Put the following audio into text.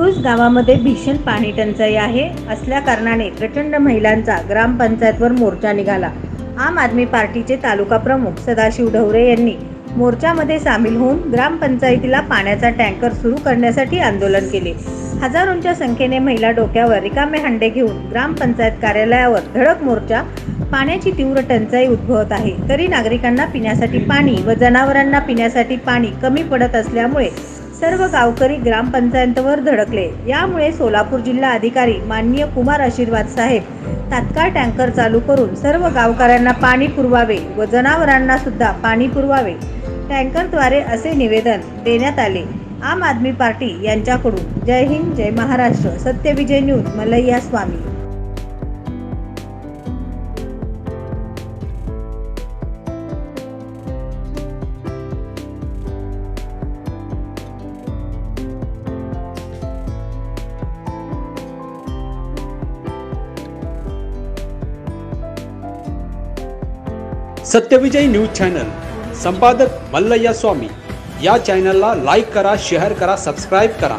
बुरुज गावामध्ये भीषण पाणी टंचाई आहे असल्या कारणाने प्रचंड महिलांचा ग्रामपंचायतवर मोर्चा निघाला। आम आदमी पार्टीचे तालुका प्रमुख सदाशिव ढवरे यांनी मोर्चामध्ये सामील होऊन ग्रामपंचायतीला पाण्याचा टँकर सुरू करण्यासाठी आंदोलन केले। हजारोंच्या संख्येने महिला डोक्यावर रिकामे हंडे घेऊन ग्रामपंचायत कार्यालयावर धडक मोर्चा। पाण्याची तीव्र टंचाई उद्भवत आहे, तरी नागरिकांना पिण्यासाठी पाणी व जनावरांना पिण्यासाठी पाणी कमी पडत असल्यामुळे सर्व गावकरी ग्रामपंचायतीवर धडकले। यामुळे सोलापूर जिल्हा अधिकारी माननीय कुमार आशीर्वाद साहेब तात्काळ टँकर चालू करून सर्व गावकऱ्यांना पाणी पुरवावे व जनावरांना सुद्धा पाणी पुरवावे, टँकरद्वारे असे निवेदन देण्यात आले। आम आदमी पार्टी यांच्याकडून। जय हिंद, जय महाराष्ट्र। सत्यविजय न्यूज, मल्लय्या स्वामी। सत्यविजय न्यूज चॅनल संपादक मल्लय्या स्वामी। या चॅनलला लाईक करा, शेअर करा, सबस्क्राइब करा।